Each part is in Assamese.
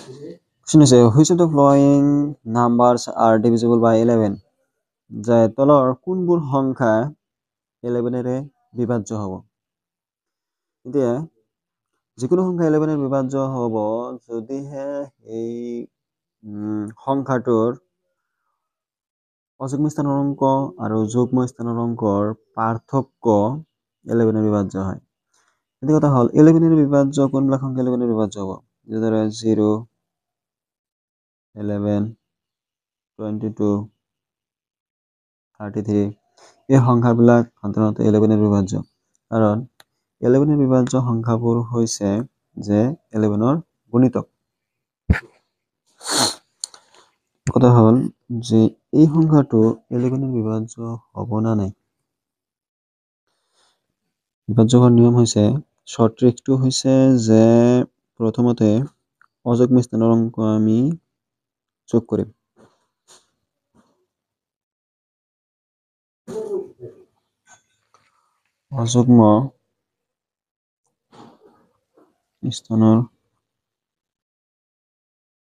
Question is, which of the following numbers are divisible by 11? যে তলৰ কোনবোৰ সংখ্যা 11 এৰে বিভাজ্য হ'ব? এতিয়া যিকোনো সংখ্যা 11 এৰে বিভাজ্য হ'ব যদিহে এই সংখ্যাটোৰ অযুগ্ম স্থানৰ অংক আৰু যুগ্ম স্থানৰ অংকৰ পাৰ্থক্য 11 এৰে বিভাজ্য হয়। এতিয়া কথা হ'ল 11 এৰে বিভাজ্য কোনবিলাক সংখ্যা 11 এৰে বিভাজ্য হ'ব? যেনে 0, 11, 22, 33 এই সংখ্যাবিলাক সাধাৰণতে 11 এৰে বিভাজ্য। কাৰণ 11 এৰে বিভাজ্য সংখ্যাবোৰ হৈছে যে 11 ৰ গুণিতক। কথা হ'ল যে এই সংখ্যাটো 11 এৰ বিভাজ্য হ'ব না নাই। বিভাজ্য হোৱাৰ নিয়ম হৈছে শৰ্ট ট্ৰিকটো হৈছে যে প্ৰথমতে অযুগ্ম স্থানৰ অংক আমি যোগ কৰিম। অযুগ্ম স্থানৰ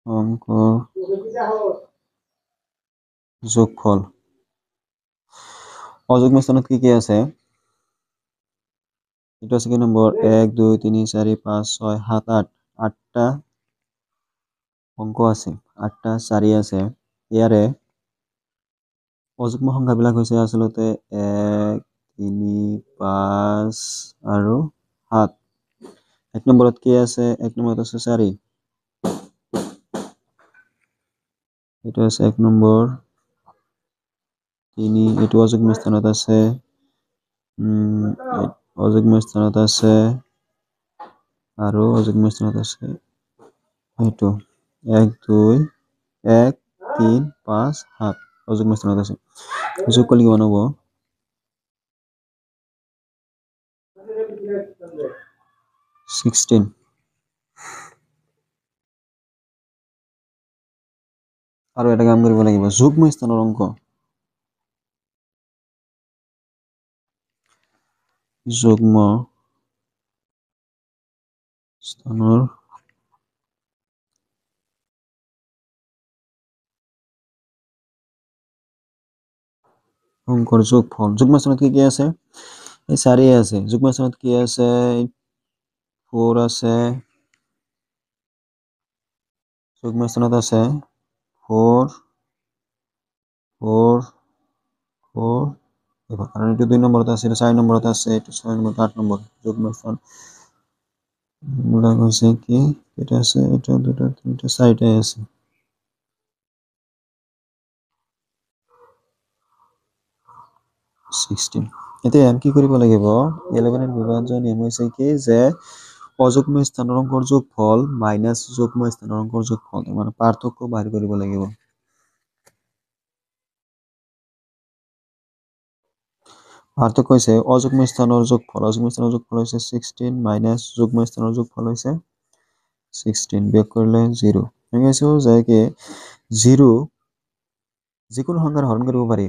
অংকৰ যোগফল। অযুগ্ম স্থানত কি কি আছে? এটা আছে কি নম্বৰ 1, 2, 3, 4, 5, 6, 7, 8 8টা অংক আছে, 8টা 4 আছে। ইয়াৰে অযুগ্ম সংখ্যাবিলাক হৈছে আচলতে 1, 3, 5 আৰু 7। 1 নম্বৰত কি আছে? 1 নম্বৰত আছে 4। এইটো আছে 1 নম্বৰ, 3 এইটো অযুগ্ম স্থানত আছে, অযুগ্ম স্থানত আছে আৰু অযুগ্ম স্থানত আছে এইটো 1, 2, 1, 3, 5, 7 অযুগ্ম স্থানত আছে। যোগ কৰিলে কিমান হ'ব? 16। আৰু এটা কাম কৰিব লাগিব, যুগ্ম স্থানৰ অংক। যুগ্ম স্থানৰ অংকৰ যোগফল। যুগ্ম স্থানত কি কি আছে? এই 4 আছে। যুগ্ম স্থানত কি আছে? 4 আছে। যুগ্ম স্থানত আছে 4, 4, 4 আৰু এইটো 2 নম্বৰত আছে, 4 নম্বৰত আছে, এইটো 6 নম্বৰত, 8 নম্বৰ। যুগ্ম স্থান হৈছে কি এটা আছে, এটা 2টা 3টা 4টাই আছে। এতিয়া কি কৰিব লাগিব? 11 এৰ বিভাজ্য নিয়ম হৈছে কি যে অযুগ্ম স্থানৰ অংকৰ যোগফল মাইনাস যুগ্ম স্থানৰ অংকৰ যোগফল, মানে পাৰ্থক্য বাহিৰ কৰিব লাগিব। পাৰ্থক্য হৈছে অযুগ্ম স্থানৰ যোগফল। অযুগ্ম স্থানৰ যোগফল হৈছে 16 মাইনাস যুগ্ম স্থানৰ যোগফল হৈছে 16 বিয়োগ কৰিলে 0। আমি কৈছো যে কি 0 যিকোনো সংখ্যাৰ হৰণ কৰিব পাৰি।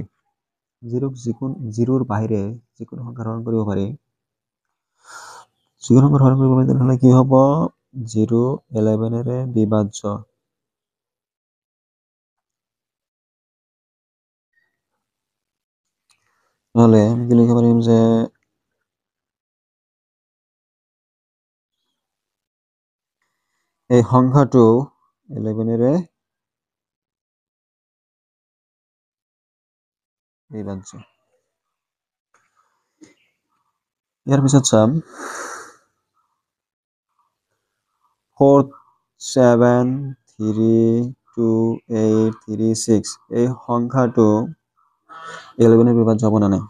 0ৰ বাহিৰে যিকোনো সংখ্যাৰ হৰণ কৰিব পাৰি। যিকোনো সংখ্যাৰ হৰণ কৰিব পাৰি তেনেহ'লে কি হ'ব? 0 11 এৰে বিভাজ্য। নহ'লে আমি কি লিখিব পাৰিম যে এই সংখ্যাটো 11 এৰে বিভাজ্য। ইয়াৰ পিছত চাম 4, 7, 3, 2, 8, 3, 6 এই সংখ্যাটো 11 এর বিভাজ্য হবে না নাই?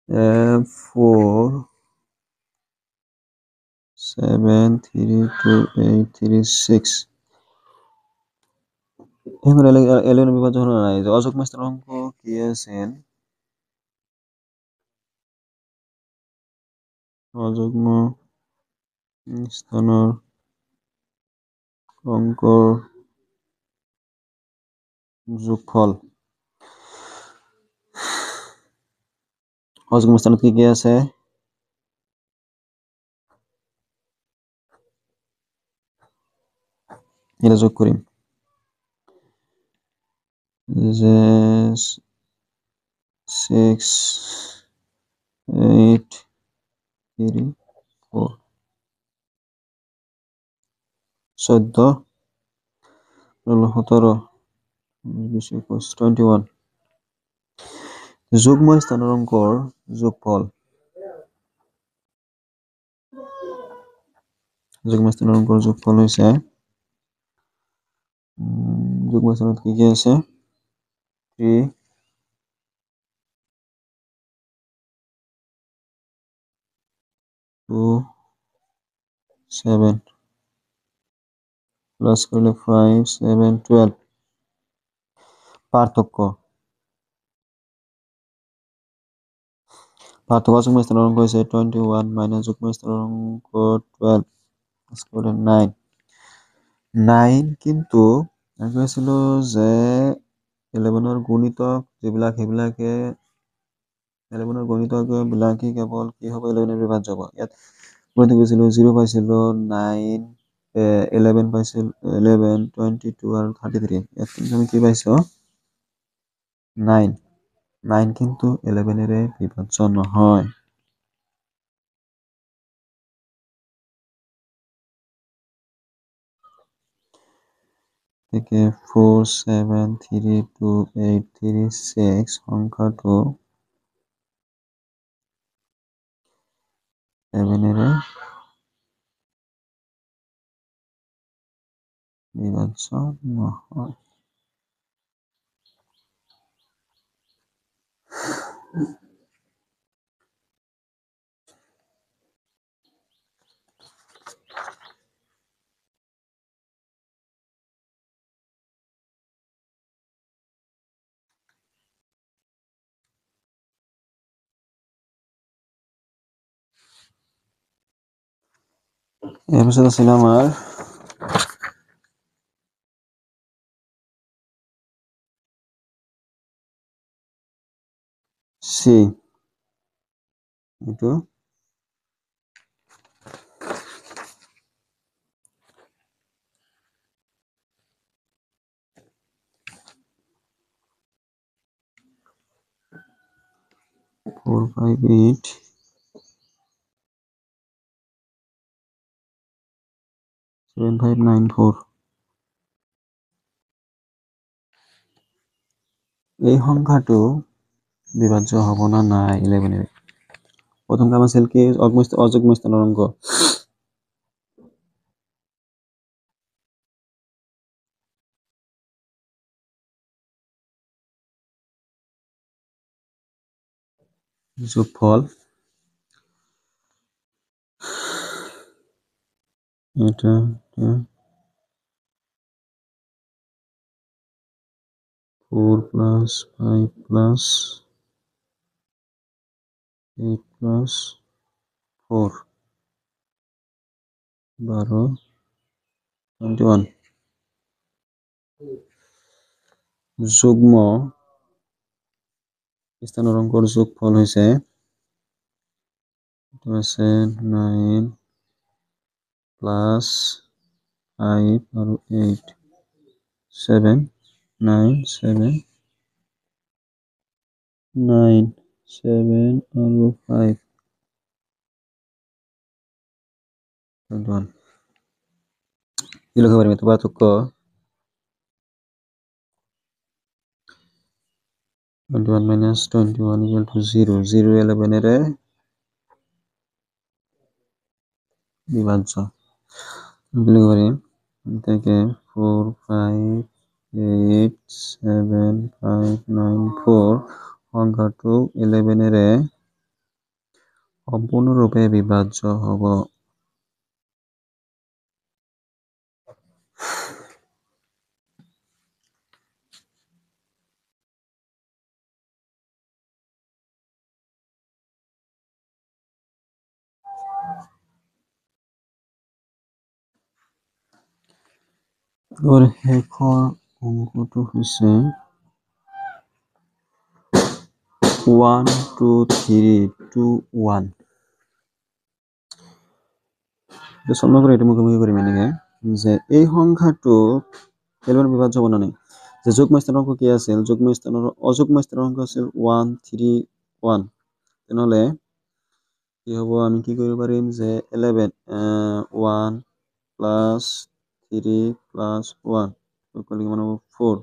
Uh, 4, 7, 3, 2, 8, 3, 6 এগুলো 11 এর বিভাজ্য হলো না নাই? অযুগ্ম স্থানাঙ্ক অঙ্ক কি আছেন? অযুগ্ম স্থানৰ অংকৰ যোগফল। অযুগ্ম স্থানত কি আছে? এটা যোগ কৰিম যে 6 8 3 4 14 17 21 যুগ্ম স্থানৰ অংকৰ যোগফল হৈছে যুগ্ম স্থানত কি আছে 3 2 7 প্লাস করলে 5 7 12 পার্থক্য যুগ্ম স্থানের অঙ্ক হয়েছে 21 মাইনাস যুগ্ম স্থানের অঙ্ক 12 প্লাস করলে 9 কিন্তু ছিল যে 11 গুণিতক যিবিলাক সেইবিলাকে 11 গুণিতক বিলাকে কেৱল কি হ'ব 11 বিভাজ্য হ'ব ইয়াত গুণিতক পাইছিলো 0 পাইছিলো 9 11 পাইছিল 11 22 আৰু 33 ইয়াত কিন্তু আমি কি পাইছো 9 কিন্তু 11 এৰে বিভাজ্য নহয় থেকে 4 7 3 2 8 3 6 সংখ্যাটো 7 এৰে বিভাজ্য নহয় এৰ পিছত আছিল আমাৰ সি এইটো 4 5 8 7 5 9 4 এই সংখ্যাটো বিভাজ্য হ'ব না নাই 11 এৰে প্ৰথম কাম আছিল কি অযুগ্ম স্থানৰ অংক যোগফল এটা 4 plus 5 plus 8 plus 4 12 21 যুগ্ম স্থানৰ অংকৰ যোগফল হৈছে এইটো আছে 9 প্লাস 5 আৰু 8 7 9 7 9 7 আৰু 5 21 কি লিখব পাৰিম এইটো পাৰ্থক্য 21 minus 21 equal to 0 0 11 এৰে বিভাজ্য কি লিখব পাৰিম থেকে 4 5 8 7 5 9 4 সংখ্যাটো 11 এৰে সম্পূৰ্ণৰূপে বিভাজ্য হ'ব और শেষৰ অংকটো হৈছে 1 2 3 2 1 এটা সলভ করে এটা মুখোমুখি করে মিনিং যে এই সংখ্যাটো 11 বিভাজ্য হ'ব না নাই যে যুগ্ম স্থানাংক কি আছিল যুগ্ম স্থানৰ অযুগ্ম স্থানাংক আছিল 1 3 1 তেনেহলে কি হ'ব আমি কি কৰিব পাৰিম যে 11 1 প্লাস 3 প্লাস 1 ইকুয়াল কিমান হ'ব 4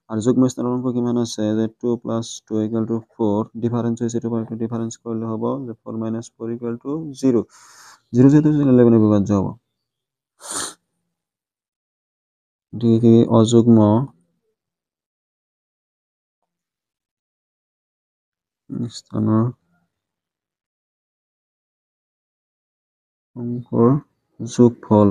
আৰু যুগ্ম স্থানাংক কিমান আছে যে 2 প্লাস 2 ইকুয়াল টু 4 ডিফারেন্স হৈছে এইটো পাৰ্ট ডিফাৰেন্স কৰিলে হ'ব যে 4 - 4 ইকুয়াল টু 0 0 যেটো 11 এর বিভাজ্য হ'ব এটি অযুগ্ম স্থানৰ অংকৰ যোগফল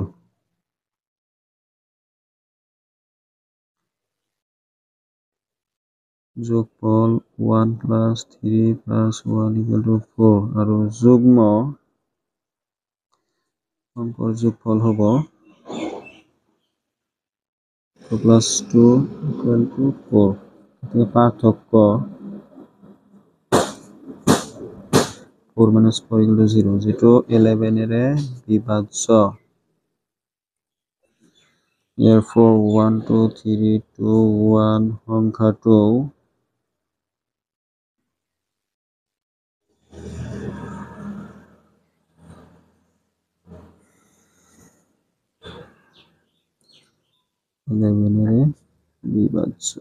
যোগফল 1 প্লাস 3 প্লাস 1 ইকুয়াল টু 4 আৰু যুগ্ম অংকৰ যোগফল হ'ব 2 প্লাস 2 ইকুয়াল টু 4 এতে পার্থক্য 4 - 4 ইকুয়াল টু 0 যেটো 11 এর বিভাজ্য therefore 1 2 3 2 1 সংখ্যাটো বিভাজ্য